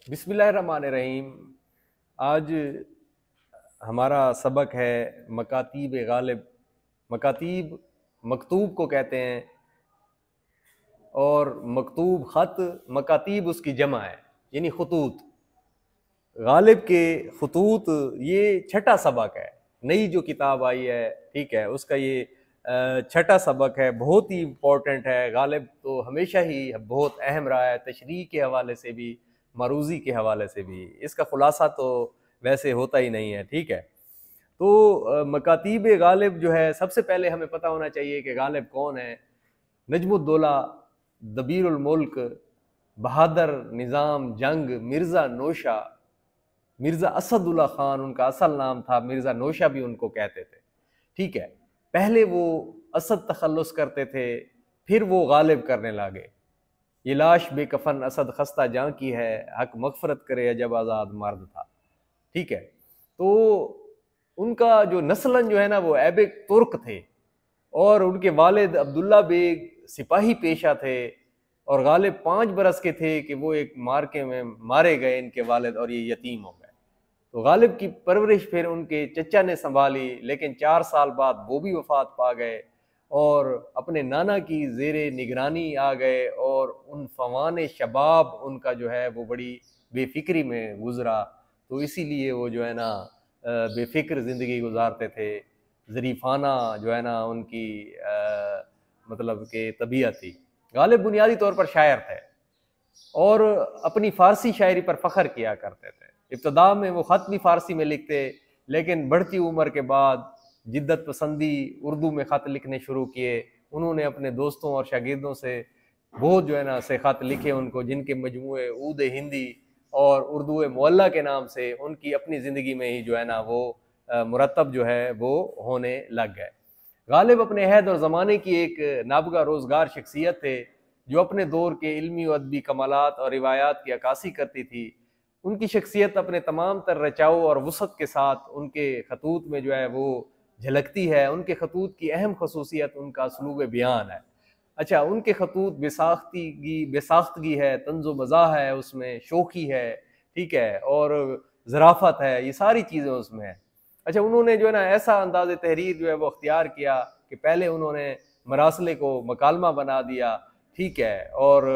बिस्मिल्लाहिर्रहमानिर्रहीम। आज हमारा सबक है मकातीब गालिब। मकातीब मकतूब को कहते हैं और मकतूब ख़त, मकातीब उसकी जमा है, यानी खतूत। गालिब के खतूत ये छठा सबक है। नई जो किताब आई है, ठीक है, उसका ये छठा सबक है। बहुत ही इम्पोर्टेंट है। गालिब तो हमेशा ही बहुत अहम रहा है, तशरीह के हवाले से भी, मरूज़ी के हवाले से भी। इसका ख़ुलासा तो वैसे होता ही नहीं है, ठीक है। तो मकातीब गालिब जो है, सबसे पहले हमें पता होना चाहिए कि गालिब कौन है। नजमुद्दौला, दबीरुल मुल्क, बहादुर निज़ाम जंग, मिर्ज़ा नौशा, मिर्ज़ा असदुल्ला ख़ान उनका असल नाम था, मिर्ज़ा नौशा भी उनको कहते थे, ठीक है। पहले वो असद तखल्लुस करते थे, फिर वो गालिब करने लगे। ये लाश बेकफन असद खस्ता जां की है, हक मगफरत करे अजब आज़ाद मर्द था, ठीक है। तो उनका जो नस्लन जो है ना, वो ऐबिक तुर्क थे और उनके वालिद अब्दुल्ला बेग सिपाही पेशा थे और गालिब 5 बरस के थे कि वो एक मार्के में मारे गए इनके वालिद और ये यतीम हो गए। तो गालिब की परवरिश फिर उनके चचा ने संभाली, लेकिन 4 साल बाद वो भी वफात पा गए और अपने नाना की ज़ेरे निगरानी आ गए और उन फवान शबाब उनका जो है वो बड़ी बेफिक्री में गुजरा। तो इसीलिए वो जो है ना बेफिक्र ज़िंदगी गुजारते थे। ज़रीफ़ाना जो है ना उनकी मतलब कि तबीयत थी। गालिब बुनियादी तौर पर शायर थे और अपनी फ़ारसी शायरी पर फ़ख्र किया करते थे। इब्तदा में वो ख़त भी फ़ारसी में लिखते, लेकिन बढ़ती उम्र के बाद जिद्दत पसंदी, उर्दू में ख़त लिखने शुरू किए। उन्होंने अपने दोस्तों और शागिर्दों से बहुत जो है ना से ख़त लिखे उनको, जिनके मजमूए ऊद हिंदी और उर्दू मुअल्ला के नाम से उनकी अपनी ज़िंदगी में ही जो है ना वो मुरतब जो है वो होने लग गए। गालिब अपने अहद और ज़माने की एक नाबगा रोज़गार शख्सियत थे, जो अपने दौर के इल्मी और अदबी कमालात और रिवायात की अक्कासी करती थी। उनकी शख्सियत अपने तमाम तर रचाव और वसअत के साथ उनके खतूत में जो है वो झलकती है। उनके खतूत की अहम खसूसियत उनका उसलूब बयान है। अच्छा, उनके खतूत बेसाख्तगी है, तंज़ो मज़ाह है, उसमें शोखी है, ठीक है, और ज़राफ़त है, ये सारी चीज़ें उसमें हैं। अच्छा, उन्होंने जो है ना ऐसा अंदाज़ तहरीर जो है वो अख्तियार किया कि पहले उन्होंने मरासले को मकालमा बना दिया, ठीक है, और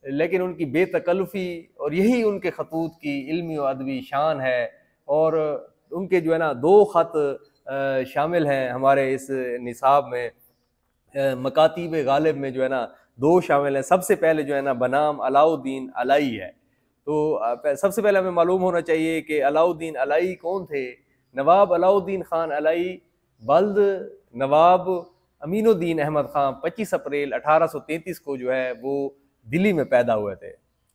लेकिन उनकी बेतकल्लुफ़ी और यही उनके खतूत की इल्मी और अदबी शान है। और उनके जो है ना 2 ख़त शामिल हैं हमारे इस निसाब में। मकातीब गालिब में जो है ना 2 शामिल हैं। सबसे पहले जो है ना बनाम अलाउद्दीन अलाई है। तो सबसे पहले हमें मालूम होना चाहिए कि अलाउद्दीन अलाई कौन थे। नवाब अलाउद्दीन खान अलाई बल्द नवाब अमीनुद्दीन अहमद खान 25 अप्रैल 1833 को जो है वो दिल्ली में पैदा हुए थे।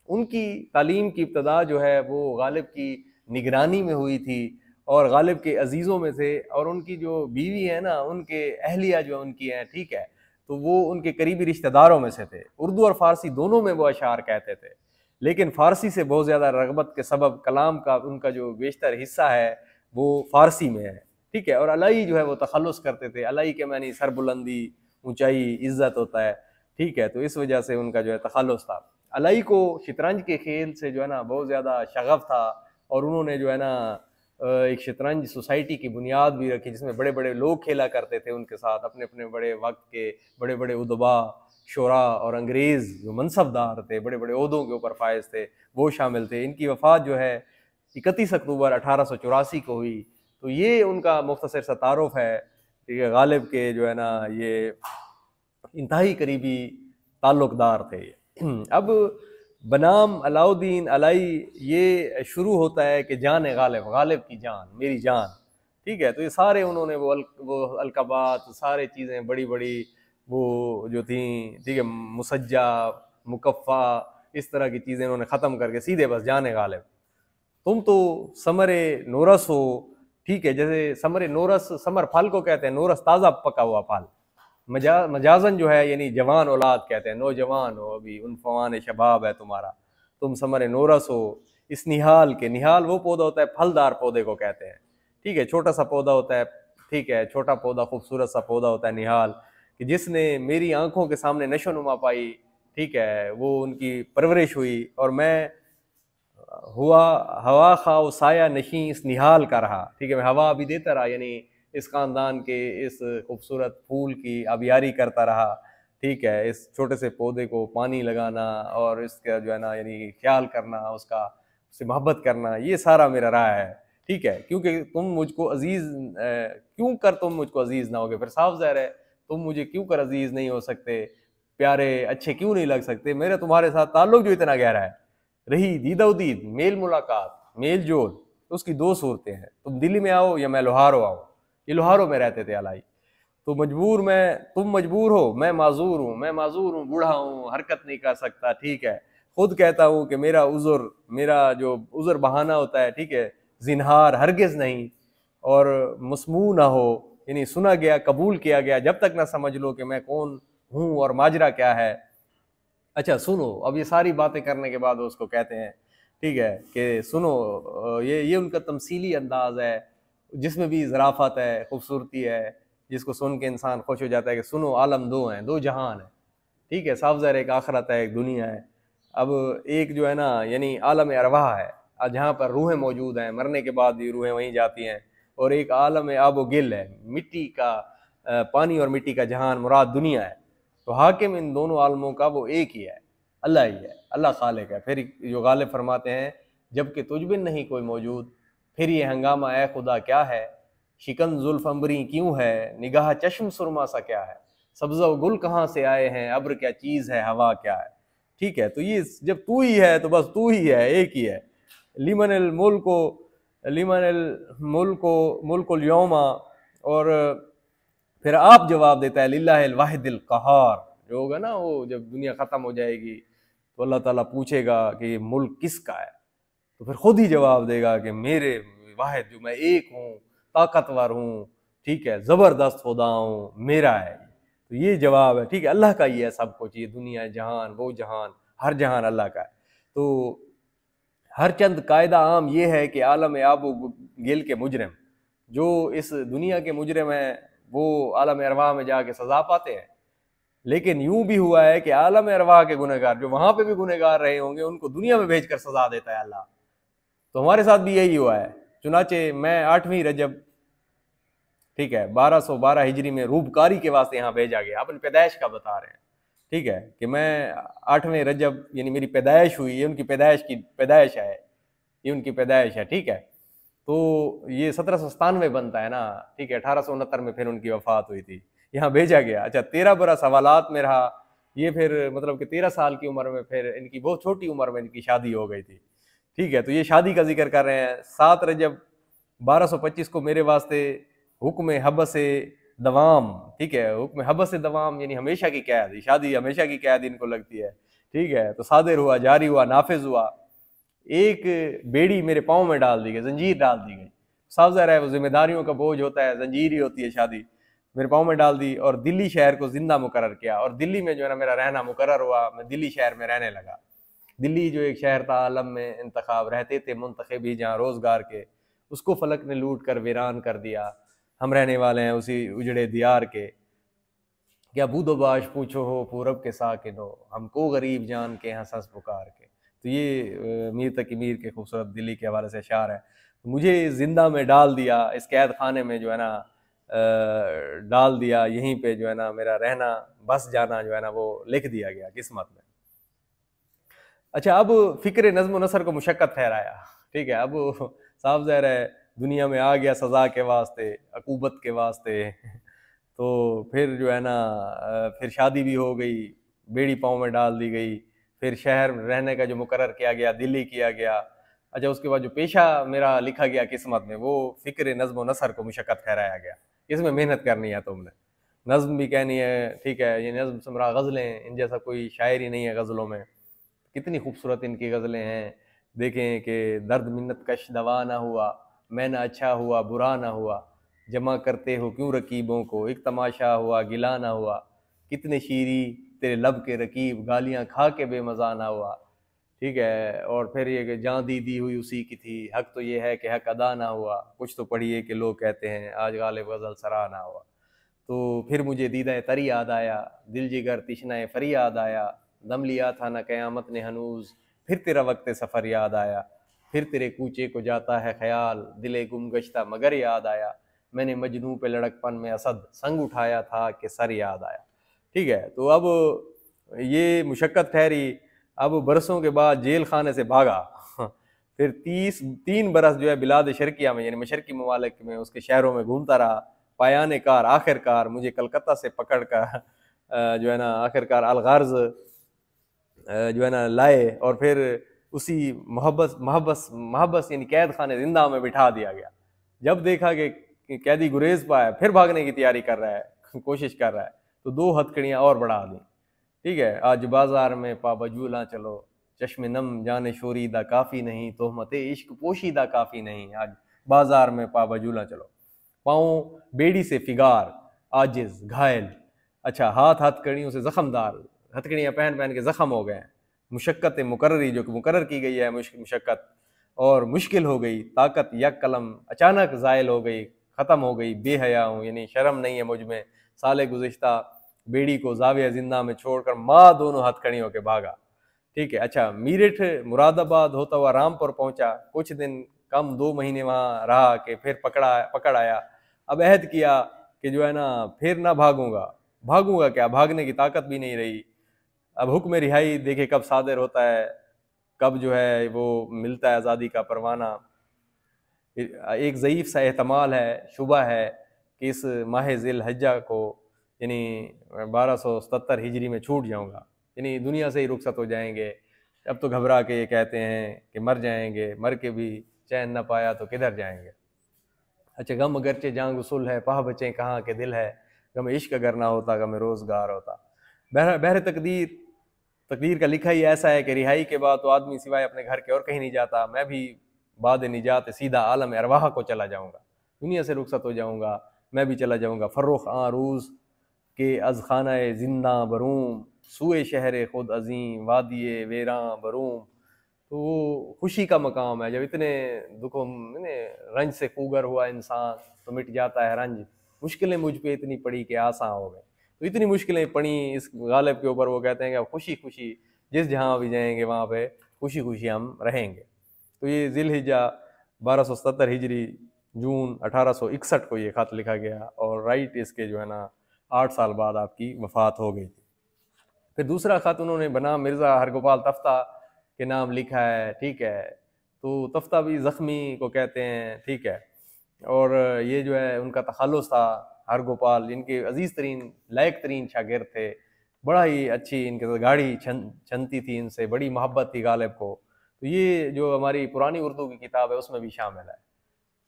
उनकी तालीम की इब्तदा जो है वो गालिब की निगरानी में हुई थी और गालिब के अजीज़ों में थे। और उनकी जो बीवी है ना, उनके अहलिया जो उनकी हैं, ठीक है, तो वो उनके करीबी रिश्तेदारों में से थे। उर्दू और फ़ारसी दोनों में वो अशार कहते थे, लेकिन फ़ारसी से बहुत ज़्यादा रग़बत के सबब कलाम का उनका जो बेशतर हिस्सा है वो फ़ारसी में है, ठीक है। और अलाई जो है वो तखल्लुस करते थे। अलाई के मानी सरबुलंदी, ऊंचाई, इज़्ज़त होता है, ठीक है। तो इस वजह से उनका जो है तखल्लुस था। अलाई को शतरंज के खेल से जो है ना बहुत ज़्यादा शगफ़ था और उन्होंने जो है ना एक शतरंज सोसाइटी की बुनियाद भी रखी, जिसमें बड़े बड़े लोग खेला करते थे उनके साथ। अपने अपने बड़े वक्त के बड़े बड़े उदबा, शोरा और अंग्रेज़ जो मनसबदार थे, बड़े बड़े ओहदों के ऊपर फायज थे, वो शामिल थे। इनकी वफ़ात जो है 31 अक्टूबर 1884 को हुई। तो ये उनका मुख्तसर सा तारुफ है, ठीक है। गालिब के जो है ना ये इंतहाई करीबी ताल्लुकदार थे। अब बनाम अलाउद्दीन अलाई ये शुरू होता है कि जान गालिब, गालिब की जान, मेरी जान, ठीक है। तो ये सारे उन्होंने वो अलकबात, सारे चीज़ें बड़ी बड़ी वो जो थी, ठीक है, मुसज्जा, मुकफ़ा, इस तरह की चीज़ें उन्होंने ख़त्म करके सीधे बस जान गालिब, तुम तो समरे नोरस हो, ठीक है। जैसे समरे नोरस, समर फल को कहते हैं, नोरस ताज़ा पका हुआ फल। मजाजन जो है यानी जवान औलाद कहते हैं, नौजवान हो अभी, उन फवान शबाब है तुम्हारा, तुम समर नोरस हो। इस निहाल के, निहाल वो पौधा होता है फलदार पौधे को कहते हैं, ठीक है, छोटा सा पौधा होता है, ठीक है, छोटा पौधा, खूबसूरत सा पौधा होता है निहाल, कि जिसने मेरी आंखों के सामने नशो नुमा पाई, ठीक है, वो उनकी परवरिश हुई और मैं हुआ हवा खाओ साया नशी इस निहाल का रहा, ठीक है, मैं हवा भी देता रहा, यानी इस ख़ानदान के इस खूबसूरत फूल की आबियारी करता रहा, ठीक है, इस छोटे से पौधे को पानी लगाना और इसका जो है ना यानी ख्याल करना, उसका उससे मोहब्बत करना, ये सारा मेरा रहा है, ठीक है, क्योंकि तुम मुझको अजीज़ क्यों कर तुम मुझको अजीज़ ना होगे, फिर साफ ज़ाहिर है तुम मुझे क्यों कर अजीज़ नहीं हो सकते, प्यारे अच्छे क्यों नहीं लग सकते, मेरा तुम्हारे साथ ताल्लुक जो इतना गहरा है। रही दीदाउदीद मेल मुलाकात मेल जोल, तो उसकी दो सूरतें हैं, तुम दिल्ली में आओ या मैं लोहारो आऊँ, ये लोहारो में रहते थे अलाई, तो मजबूर मैं, तुम मजबूर हो, मैं माजूर हूँ, मैं माजूर हूँ, बूढ़ा हूँ, हरकत नहीं कर सकता, ठीक है, खुद कहता हूँ कि मेरा उज़र, मेरा जो उज़र बहाना होता है, ठीक है, जिनहार हरगिज़ नहीं, और मसमू ना हो, यानी सुना गया कबूल किया गया, जब तक ना समझ लो कि मैं कौन हूँ और माजरा क्या है। अच्छा सुनो, अब ये सारी बातें करने के बाद उसको कहते हैं, ठीक है, कि सुनो, ये उनका तमसीली अंदाज है जिसमें भी ज़राफ़त है, खूबसूरती है, जिसको सुन के इंसान खुश हो जाता है कि सुनो आलम दो हैं, दो जहान है, ठीक है, साफ ज़ाहिर एक आखरत है, एक दुनिया है। अब एक जो है ना यानी आलम अरवाह है, जहाँ पर रूहें मौजूद हैं, मरने के बाद भी रूहें वहीं जाती हैं, और एक आलम आबो गिल है, मिट्टी का पानी और मिट्टी का जहान मुराद दुनिया है। तो हाकिम इन दोनों आलमों का वो एक ही है, अल्लाह ही है, अल्लाह खालिक है। फिर जो गालिब फरमाते हैं, जबकि तुझबिन नहीं कोई मौजूद, फिर ये हंगामा ए खुदा क्या है, शिकन जुल्फ अंबरी क्यों है, निगाह चश्म सुरमा सा क्या है, सब्ज़ा गुल कहाँ से आए हैं, अब्र क्या चीज़ है, हवा क्या है, ठीक है। तो ये जब तू ही है तो बस तू ही है, एक ही है। लिमन मुल्को लिमन मुल्को मुल्कुल यौमा, और फिर आप जवाब देता है लिल्लाहिल वाहिदिल कहार, जो होगा ना वो जब दुनिया ख़त्म हो जाएगी तो अल्लाह ताला पूछेगा कि ये मुल्क किसका है, तो फिर खुद ही जवाब देगा कि मेरे वाहिद, जो मैं एक हूँ, ताकतवर हूँ, ठीक है, ज़बरदस्त खुदा हूँ, मेरा है। तो ये जवाब है, ठीक है, अल्लाह का ही है सब कुछ, ये दुनिया जहान वो जहान, हर जहान अल्लाह का है। तो हर चंद कायदा आम ये है कि आलम आबो गिल के मुजरिम, जो इस दुनिया के मुजरिम हैं, वो आलम अरवाह में जाके सजा पाते हैं, लेकिन यूं भी हुआ है कि आलम अरवाह के गुनहगार जो वहां पे भी गुनहगार रहे होंगे, उनको दुनिया में भेजकर सजा देता है अल्लाह। तो हमारे साथ भी यही हुआ है। चुनाचे मैं 8वीं रजब, ठीक है, 1212 हिजरी में रूबकारी के वास्ते यहाँ भेजा गया, अपनी पैदाइश का बता रहे हैं, ठीक है, कि मैं 8वें रजब यानी मेरी पैदाइश हुई, ये उनकी पैदाइश की पैदाइश है, ये उनकी पैदाइश है, ठीक है। तो ये 1797 बनता है ना, ठीक है, 1869 में फिर उनकी वफात हुई थी, यहाँ भेजा गया। अच्छा 13 बरस हवालात में रहा, ये फिर मतलब कि 13 साल की उम्र में फिर इनकी बहुत छोटी उम्र में इनकी शादी हो गई थी, ठीक है। तो ये शादी का जिक्र कर रहे हैं। 7 रजब 1225 को मेरे वास्ते हुक्म हबस दवाम, ठीक है, हुक्म हबस दवाम यानी हमेशा की कैद, शादी हमेशा की कैद इनको लगती है, ठीक है। तो सादिर हुआ, जारी हुआ, नाफिज हुआ, एक बेड़ी मेरे पाँव में डाल दी गई, जंजीर डाल दी गई, साफ ज़ाहिर है वो जिम्मेदारियों का बोझ होता है, जंजीर ही होती है शादी, मेरे पाँव में डाल दी, और दिल्ली शहर को जिंदा मुकर्रर किया, और दिल्ली में जो है ना मेरा रहना मुकर्रर हुआ, मैं दिल्ली शहर में रहने लगा। दिल्ली जो एक शहर था आलम में इंतखाब रहते थे मुंतखब ही जहाँ रोज़गार के, उसको फलक ने लूट कर वीरान कर दिया। हम रहने वाले हैं उसी उजड़े दियार के, क्या बूदोबाश पूछो हो पूरब के साकिनो, हमको गरीब जान के हंस पुकार के। तो ये मीर तकी मीर के खूबसूरत दिल्ली के हवाले से अशार है। मुझे जिंदा में डाल दिया, इस कैद खाने में जो है ना डाल दिया, यहीं पे जो है ना मेरा रहना बस जाना जो है ना वो लिख दिया गया किस्मत में। अच्छा अब फिक्र नज़्म नसर को मुशक्कत ठहराया, ठीक है, अब साफ ज़ाहिर है दुनिया में आ गया सज़ा के वास्ते, अकूबत के वास्ते। तो फिर जो है ना फिर शादी भी हो गई, बेड़ी पाँव में डाल दी गई, फिर शहर रहने का जो मुकर्रर किया गया दिल्ली किया गया। अच्छा उसके बाद जो पेशा मेरा लिखा गया किस्मत में, वो फ़िक्र नज़्म नसर को मुशक्कत ठहराया गया, इसमें मेहनत करनी है तुमने, नज़्म भी कहनी है, ठीक है, ये नज़्म समरा गज़लें, इन जैसा कोई शायर ही नहीं है गज़लों में, कितनी खूबसूरत इनकी गज़लें हैं। देखें कि दर्द मिन्नत कश दवा ना हुआ, मैं ना अच्छा हुआ बुरा ना हुआ, जमा करते हो क्यों रकीबों को, एक तमाशा हुआ गिला ना हुआ, कितने शीरी तेरे लब के रकीब, गालियाँ खा के बेमज़ा ना हुआ, ठीक है। और फिर ये कि जान दी हुई उसी की थी, हक तो ये है कि हक अदा ना हुआ, कुछ तो पढ़िए कि लोग कहते हैं आज गालिब गज़ल सरा ना हुआ। तो फिर मुझे दीदा तरी याद आया, दिल जिगर तिश्ना फरियाद आया, दम लिया था ना क़यामत ने हनूज़, फिर तेरा वक्त सफ़र याद आया, फिर तेरे कूचे को जाता है ख्याल, दिले गुम गश्ता मगर याद आया, मैंने मजनू पे लड़कपन में असद संग उठाया था कि सर याद आया। ठीक है, तो अब ये मुशक्कत ठहरी। अब बरसों के बाद जेल खाने से भागा फिर 3 बरस जो है बिलाद शर्किया में यानी मशरकी ममालिक में उसके शहरों में घूमता रहा। पायान कार आखिरकार मुझे कलकत्ता से पकड़ कर जो है ना आखिरकार अलगार्ज जो है ना लाए, और फिर उसी मोहब्बस यानी कैद खाने जिंदा में बिठा दिया गया। जब देखा कि कैदी गुरेज पाया, फिर भागने की तैयारी कर रहा है कोशिश कर रहा है, तो 2 हथकड़ियां और बढ़ा दी। ठीक है, आज बाजार में पाबजूला चलो, चश्मे नम जाने शोरीदा काफ़ी नहीं, तोहमत इश्क पोशीदा काफ़ी नहीं, आज बाजार में पाबजूला चलो। पाँव बेड़ी से फिगार आजिज घायल, अच्छा हाथ हथकड़ियों से जख्मदार, हथकड़ियाँ पहन पहन के जख्म हो गए। मुशक्क़त मुकर्ररी जो कि मुकर्रर की गई है मुशक्क़त, और मुश्किल हो गई ताकत यक कलम, अचानक ज़ायल हो गई ख़त्म हो गई बेहया हूँ यानी शर्म नहीं है मुझ में, साले गुज़िश्ता बेड़ी को जाविया जिंदा में छोड़कर माँ दोनों हथकड़ियों के भागा। ठीक है, अच्छा मीरठ मुरादाबाद होता हुआ रामपुर पहुंचा, कुछ दिन कम 2 महीने वहां रहा कि फिर पकड़ आया। अब अहद किया कि जो है ना फिर ना भागूंगा क्या, भागने की ताकत भी नहीं रही। अब हुक्म रिहाई देखे कब सादिर होता है, कब जो है वो मिलता है आज़ादी का परवाना। एक ज़ईफ़ सा एहतमाल है, शुबा है कि इस माह ज़िल हज्जा को यानी 1277 हिजरी में छूट जाऊंगा, यानी दुनिया से ही रुखसत हो जाएंगे। अब तो घबरा के ये कहते हैं कि मर जाएंगे, मर के भी चैन न पाया तो किधर जाएंगे। अच्छा गम अगरचे जान गुसल है, पाह बचे कहाँ के दिल है, गम इश्क अगर ना होता गम रोज़गार होता। बहर तकदीर का लिखा ही ऐसा है कि रिहाई के बाद तो आदमी सिवाय अपने घर के और कहीं नहीं जाता। मैं भी बाद निजात सीधा आलम अरवाह को चला जाऊंगा, दुनिया से रुखसत हो जाऊंगा, मैं भी चला जाऊंगा। फर्रुख आरूज के अज खाना जिंदा बरूम, सुए शहर खुद अजीम वादिये वेरा बरूम। तो वो खुशी का मकाम है, जब इतने दुखों रंज से खूगर हुआ इंसान तो मिट जाता है रंज, मुश्किलें मुझ पे इतनी पड़ी कि आसान हो गए। तो इतनी मुश्किलें पड़ी इस गालिब के ऊपर, वो कहते हैं कि अब खुशी खुशी जिस जहाँ भी जाएंगे वहाँ पे खुशी खुशी हम रहेंगे। तो ये जिलहिज्जा 1277 हिजरी जून 1861 को ये खत लिखा गया, और राइट इसके जो है ना 8 साल बाद आपकी वफात हो गई थी। फिर दूसरा खत उन्होंने बनाम मिर्ज़ा हरगोपाल तफ्ता के नाम लिखा है। ठीक है, तो तफ्ता भी ज़ख्मी को कहते हैं। ठीक है, और ये जो है उनका तखल्लुस था हरगोपाल, इनके अजीज़ तरीन लायक तरीन शागिर्द थे, बड़ा ही अच्छी इनके साथ गाड़ी छनती थी, इनसे बड़ी मोहब्बत थी गालिब को। तो ये जो हमारी पुरानी उर्दू की किताब है उसमें भी शामिल है।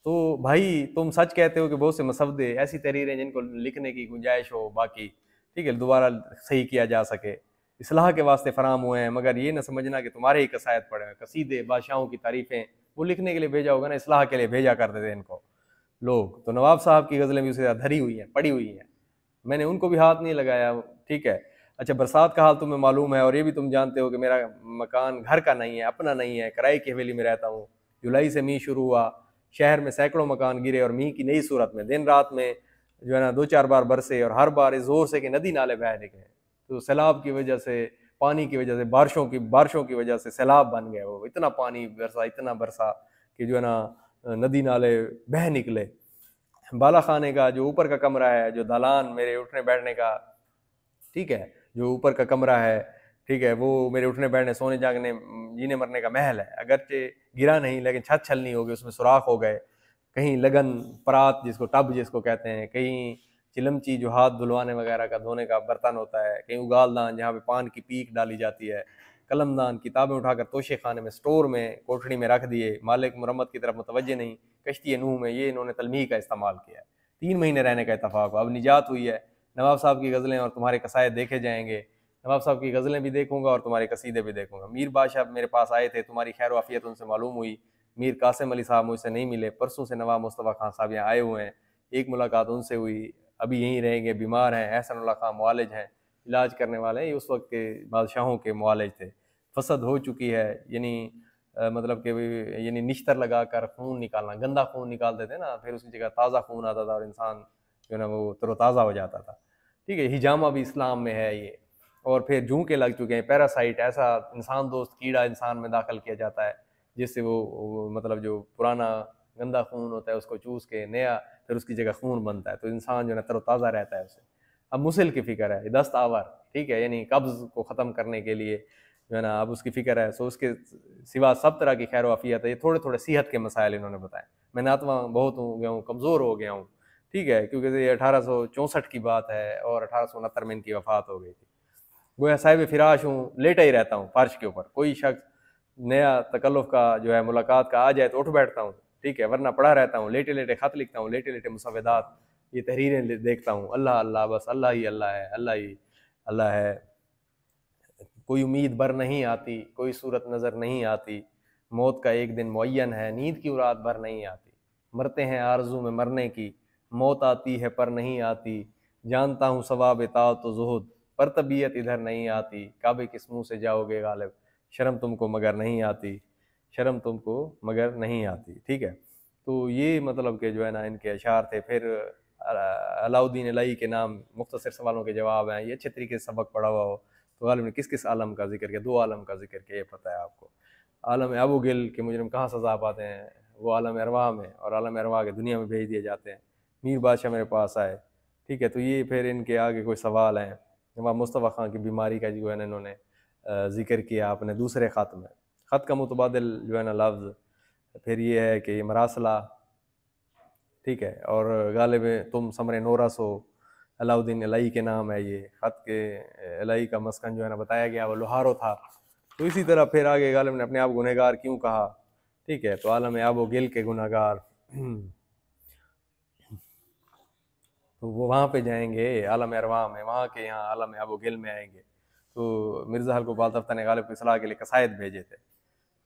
तो भाई तुम सच कहते हो कि बहुत से मसवदे ऐसी तहरीरें जिनको लिखने की गुंजाइश हो, बाकी ठीक है दोबारा सही किया जा सके, इसलाह के वास्ते फराम हुए हैं, मगर ये ना समझना कि तुम्हारे ही कसायद पड़े हैं। कसीदे बादशाहों की तारीफ़ें वो लिखने के लिए भेजा होगा ना, इसलाह के लिए भेजा करते थे इनको लोग। तो नवाब साहब की गज़लें भी उसके साथ धरी हुई हैं, पड़ी हुई हैं, मैंने उनको भी हाथ नहीं लगाया। ठीक है, अच्छा बरसात का हाल तुम्हें मालूम है, और ये भी तुम जानते हो कि मेरा मकान घर का नहीं है, अपना नहीं है, किराए की हवेली में रहता हूँ। जुलाई से मींह शुरू हुआ, शहर में सैकड़ों मकान गिरे, और मींह की नई सूरत में दिन रात में जो है ना 2-4 बार बरसे, और हर बार इस जोर से कि नदी नाले बह निकले। तो सैलाब की वजह से, पानी की वजह से, बारिशों की वजह से सैलाब बन गए। वो इतना पानी बरसा, इतना बरसा कि जो है ना नदी नाले बह निकले। बाला खाने का जो ऊपर का कमरा है, जो दालान मेरे उठने बैठने का, ठीक है, जो ऊपर का कमरा है, ठीक है, वो मेरे उठने बैठने सोने जागने जीने मरने का महल है। अगरचे गिरा नहीं, लेकिन छत छलनी हो गई, उसमें सुराख हो गए। कहीं लगन परात जिसको टब जिसको कहते हैं, कहीं चिलमची जो हाथ धुलवाने वगैरह का धोने का बर्तन होता है, कहीं उगालदान जहाँ पे पान की पीक डाली जाती है, कलमदान किताबें उठाकर तोशे खाने में स्टोर में कोठड़ी में रख दिए। मालिक मुरम्मत की तरफ मुतवज्जे नहीं, कश्ती नूह में ये इन्होंने तलमीह का इस्तेमाल किया है। 3 महीने रहने का इतफाक हुआ, अब निजात हुई है। नवाब साहब की गज़लें और तुम्हारे कसायद देखे जाएंगे, नवाब साहब की गज़लें भी देखूंगा और तुम्हारे कसीदे भी देखूंगा। मीर बादशाह मेरे पास आए थे, तुम्हारी खैर वाफियत उनसे मालूम हुई। मीर कासिम अली साहब मुझसे नहीं मिले, परसों से नवाब मुस्तफ़ा खान साहब यहाँ आए हुए हैं, एक मुलाकात उनसे हुई, अभी यहीं रहेंगे, बीमार हैं। एहसनुल्लाह खान मुआलिज हैं, इलाज करने वाले हैं, ये उस वक्त के बादशाहों के मुआलिज थे। फसद हो चुकी है, यानी मतलब कि यानी निश्तर लगा कर खून निकालना, गंदा खून निकालते थे ना, फिर उसकी जगह ताज़ा खून आता था और इंसान जो है ना वो तरोताज़ा हो जाता था। ठीक है, हिजामा भी इस्लाम में है ये। और फिर झूंके लग चुके हैं, पैरासाइट, ऐसा इंसान दोस्त कीड़ा इंसान में दाखिल किया जाता है जिससे वो मतलब जो पुराना गंदा खून होता है उसको चूस के नया फिर उसकी जगह खून बनता है, तो इंसान जो है तरोताज़ा रहता है उससे। अब मुसिल की फ़िक्र है, दस्त आवर, ठीक है, यानी कब्ज़ को ख़त्म करने के लिए जो है ना अब उसकी फ़िक्र है। सो उसके सिवा सब तरह की खैर वाफ़ियत है। ये थोड़े थोड़े सेहत के मसाइल इन्होंने बताए। मैं नातवा बहुत हो गया हूँ, कमज़ोर हो गया हूँ, ठीक है, क्योंकि ये 1864 की बात है और 1869 में इनकी वफ़ात हो गई थी। गोया साहिब फिराश हूँ, लेटा ही रहता हूँ फ़र्श के ऊपर, कोई शख्स नया तकल्लुफ़ का जो है मुलाकात का आ जाए तो उठ बैठता हूँ, ठीक है, वरना पड़ा रहता हूँ, लेटे लेटे ख़त लिखता हूँ, लेटे लेटे मुसव्वदात ये तहरीरें देखता हूँ। अल्लाह अल्लाह, बस अल्लाह ही अल्लाह है, अल्लाह ही अल्लाह है। कोई उम्मीद बर नहीं आती, कोई सूरत नज़र नहीं आती, मौत का एक दिन मुअय्यन है, नींद की रात भर नहीं आती। मरते हैं आरज़ू में मरने की, मौत आती है पर नहीं आती। जानता हूँ सवाब इताअत व ज़ुहद, पर तबीयत इधर नहीं आती। काबे किस मुँह से जाओगे गालिब, शर्म तुमको मगर नहीं आती, शर्म तुमको मगर नहीं आती। ठीक है, तो ये मतलब कि जो है ना इनके अशार थे। फिर अलाउद्दीन इलाही के नाम मुख्तसर सवालों के जवाब हैं। ये अच्छे तरीके से सबक पढ़ा हुआ हो तो गालिब ने किस किस आलम का जिक्र किया? 2 आलम का जिक्र किया, ये पता है आपको। आलम अबू गिल के मुजरिम कहाँ सज़ा पाते हैं? वो आलम अरवा में, और आलम अरवा के दुनिया में भेज दिए जाते हैं। मीर बादशाह मेरे पास आए, ठीक है, तो ये फिर इनके आगे कोई सवाल हैं। नवाब मुस्तफ़ा खां की बीमारी का जो है ना इन्होंने जिक्र किया अपने दूसरे ख़त में। ख़त का मुतबादिल जो है ना लफ्ज़ फिर ये है कि मरासला, ठीक है, और गालिब तुम समरे नोरस हो, अलाउद्दीन इलाही के नाम है ये। ख़त के इलाही का मस्कन जो है ना बताया गया वो लोहारो था। तो इसी तरह फिर आगे गालिब ने अपने आप गुनहगार क्यों कहा, ठीक है, तो आलम आबो गिल के गुनहगार तो वो वहाँ पे जाएंगे आलम अरवा में, वहाँ के यहाँ आलम आबो गिल में आएंगे। तो मिर्ज़ा हल गोपाल तफ्ता ने गालिब की सलाह के लिए कसायद भेजे थे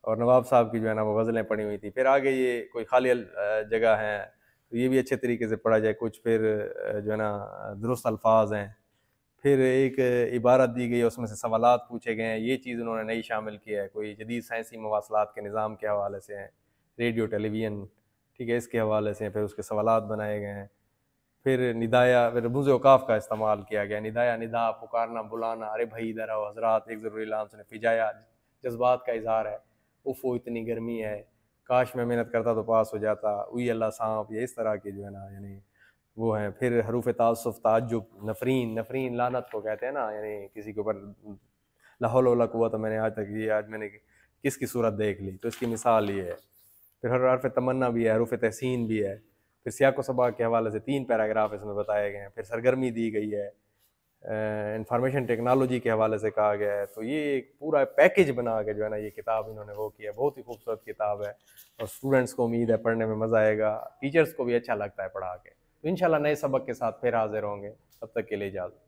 और नवाब साहब की जो है ना वो गज़लें पड़ी हुई थी। फिर आगे ये कोई खाली जगह हैं तो ये भी अच्छे तरीके से पढ़ा जाए कुछ। फिर जो है ना दुरुस्त अल्फाज हैं। फिर एक इबारत दी गई है उसमें से सवालात पूछे गए हैं, ये चीज़ उन्होंने नई शामिल किया है। कोई जदीद साइंसी मवासलात के निज़ाम के हवाले से हैं, रेडियो टेलीविज़न, ठीक है, इसके हवाले से फिर उसके सवालात बनाए गए हैं। फिर निदाया, फिर रमूज़ औक़ाफ़ का इस्तेमाल किया गया। निदाया निदा, पुकारना, बुलाना, अरे भाई इधर आओ हज़रात, एक ज़रूरी एलान सुने, फिजाया जज्बात का इज़हार है, उफ़ो इतनी गर्मी है, काश मैं मेहनत करता तो पास हो जाता, उई अल्लाह सांप, ये इस तरह की जो है ना यानी वो हैं। फिर हरूफ तासुफ़, ताज्जुब, नफ़रीन, नफ़रीन लानत को कहते हैं ना, यानी किसी के ऊपर ला हौल वला कुव्वत, मैंने आज तक ये आज मैंने किसकी सूरत देख ली, तो इसकी मिसाल ये है। फिर हरफ तमन्ना भी है, हरूफ तहसीन भी है। फिर सियाक व सबा के हवाले से 3 पैराग्राफ इसमें बताए गए हैं। फिर सरगर्मी दी गई है, इंफॉर्मेशन टेक्नोलॉजी के हवाले से कहा गया है। तो ये एक पूरा पैकेज बना के जो है ना ये किताब इन्होंने वो किया। बहुत ही खूबसूरत किताब है और स्टूडेंट्स को उम्मीद है पढ़ने में मज़ा आएगा, टीचर्स को भी अच्छा लगता है पढ़ा के। तो इंशाल्लाह नए सबक के साथ फिर हाजिर होंगे, तब तक के लिए इजाज़त।